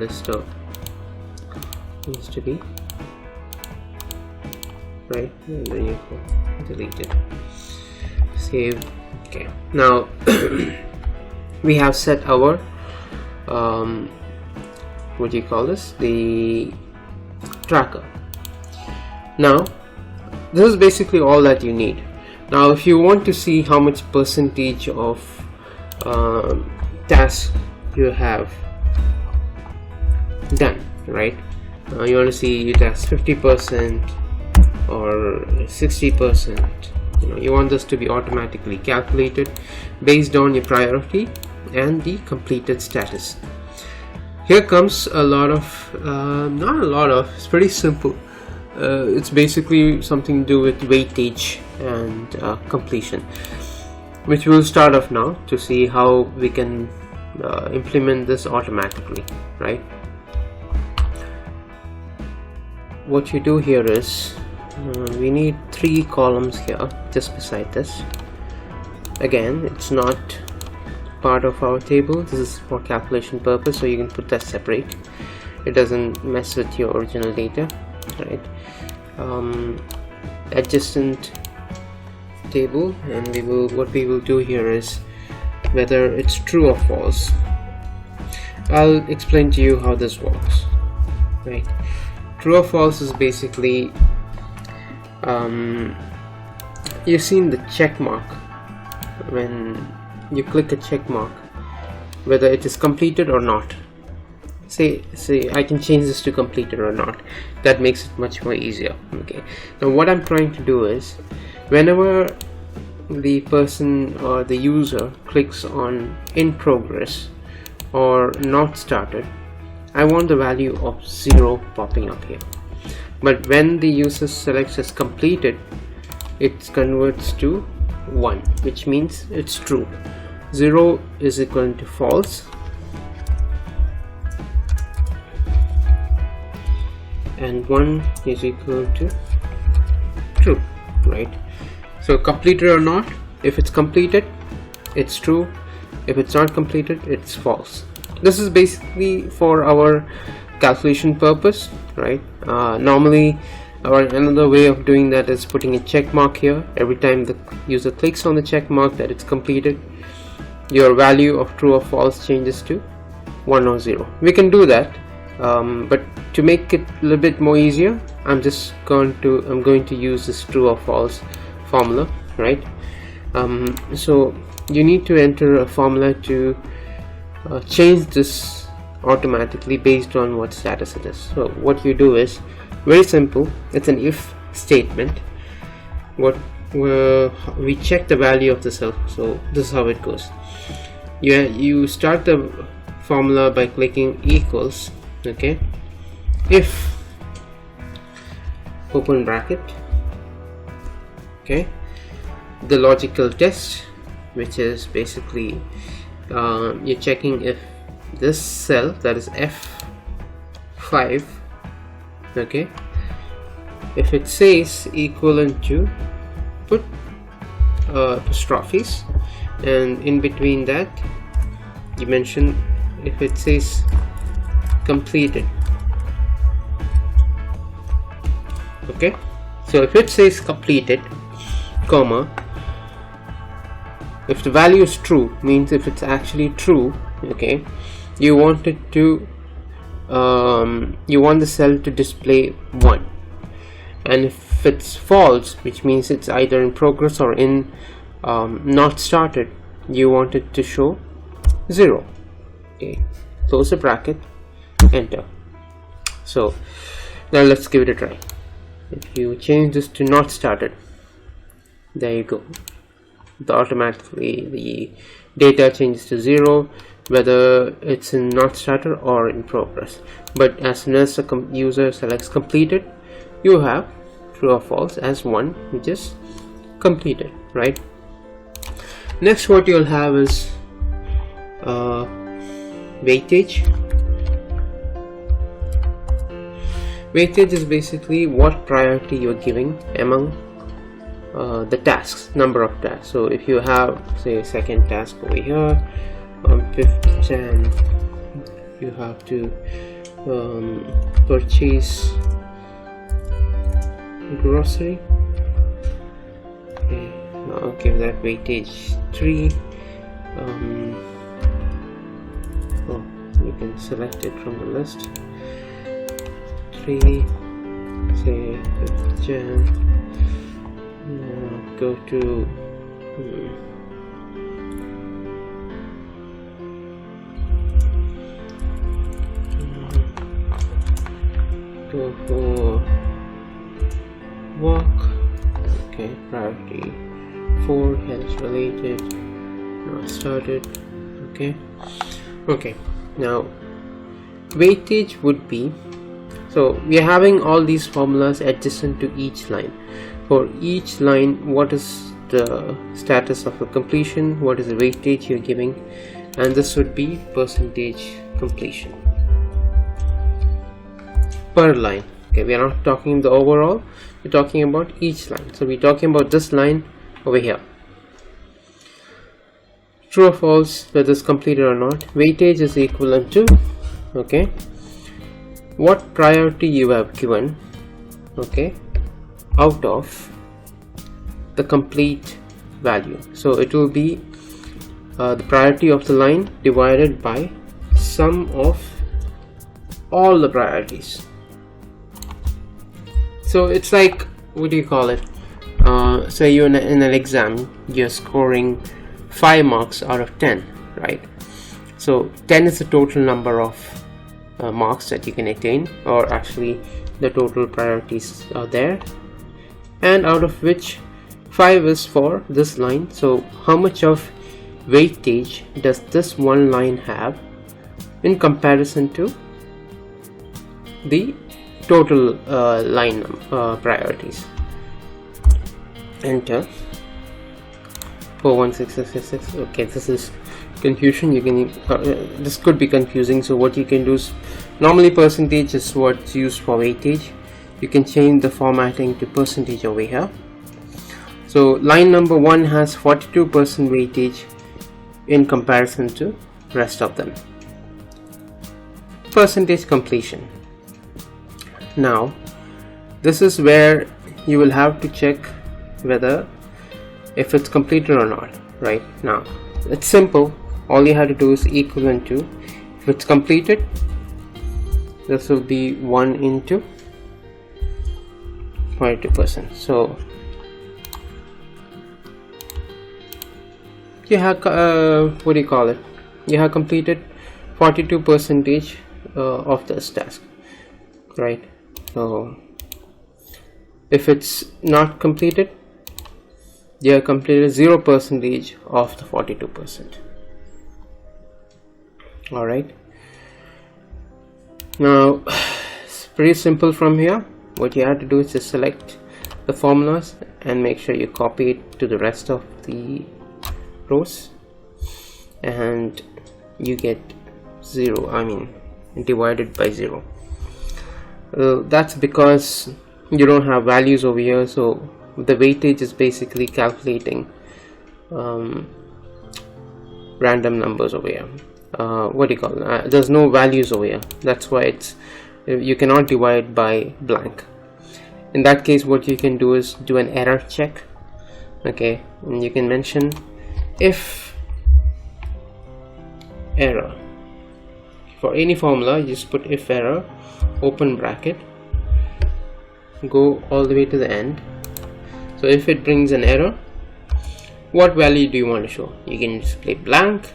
list of needs to be right, and then you go delete it, save. Okay, now we have set our what do you call this, the tracker. Now this is basically all that you need. Now if you want to see how much percentage of tasks you have done, right, you want to see your task 50% or 60%, you want this to be automatically calculated based on your priority and the completed status. Here comes a lot of not a lot of, it's pretty simple. It's basically something to do with weightage and completion, which we'll start off now to see how we can implement this automatically, right? What you do here is we need 3 columns here just beside this. Again, it's not part of our table, this is for calculation purpose, so you can put that separate. It doesn't mess with your original data, right? Adjacent table, and what we will do here is whether it's true or false. I'll explain to you how this works, right? True or false is basically you've seen the check mark. When you click a check mark, whether it is completed or not. Say I can change this to completed or not. That makes it much more easier. Okay, now what I'm trying to do is whenever the person or the user clicks on in progress or not started, I want the value of 0 popping up here. But when the user selects as completed, it converts to 1, which means it's true. 0 is equal to false, and 1 is equal to true, right? So completed or not, if it's completed, it's true. If it's not completed, it's false. This is basically for our calculation purpose, right? Normally, another way of doing that is putting a check mark here. Every time the user clicks on the check mark that it's completed, your value of true or false changes to 1 or 0. We can do that, but to make it a little bit more easier, I'm going to use this true or false formula, right? So you need to enter a formula to change this automatically based on what status it is. So what you do is very simple. It's an if statement. We check the value of the cell. So this is how it goes. You start the formula by clicking equals, okay, if open bracket, okay, the logical test, which is basically you're checking if this cell, that is F5, okay, if it says equivalent to, put apostrophes, and in between that you mention if it says completed. Okay, so if it says completed, comma, if the value is true, means if it's actually true, okay, you want it to you want the cell to display 1, and if it's false, which means it's either in progress or in not started, you want it to show 0. Okay, close the bracket, enter. So now let's give it a try. If you change this to not started, there you go, automatically the data changes to 0, whether it's in not started or in progress. But as soon as the user selects completed, you have true or false as 1, which is completed, right? Next, what you'll have is weightage. Weightage is basically what priority you're giving among the tasks, number of tasks. So if you have, say, a second task over here on 5th Jan, you have to purchase grocery. Okay, I'll give that weightage 3. You can select it from the list. 3, say 5th Jan. Now go to go for walk. Okay, priority 4, health related. Now started. Okay, now weightage would be, so we are having all these formulas adjacent to each line. For each line, what is the status of the completion, what is the weightage you're giving, and this would be percentage completion per line. Okay, we are not talking the overall, we're talking about each line. So we're talking about this line over here. True or false, whether it's completed or not. Weightage is equivalent to, okay, what priority you have given, okay, out of the complete value. So it will be the priority of the line divided by sum of all the priorities. So it's like, what do you call it? Say you're in an exam, you're scoring 5 marks out of 10, right? So 10 is the total number of marks that you can attain, or actually the total priorities are there, and out of which 5 is for this line. So how much of weightage does this one line have in comparison to the total line priorities? Enter. 41666. Okay, this is confusion. You can this could be confusing, so what you can do is, normally percentage is what's used for weightage. You can change the formatting to percentage over here. So line number 1 has 42% weightage in comparison to rest of them. Percentage completion. Now this is where you will have to check whether if it's completed or not. Right now it's simple, all you have to do is equivalent to, if it's completed, this will be 1 into 42%. So you have what do you call it, you have completed 42% of this task, right? So if it's not completed, you have completed 0% of the 42%. Alright, now it's pretty simple. From here, what you have to do is just select the formulas and make sure you copy it to the rest of the rows, and you get 0, I mean divided by 0. That's because you don't have values over here, so the weightage is basically calculating random numbers over here. What do you call it? There's no values over here, that's why it's, you cannot divide by blank. In that case, what you can do is do an error check. Okay, and you can mention if error. For any formula, you just put if error, open bracket, go all the way to the end. So if it brings an error, what value do you want to show? You can display blank,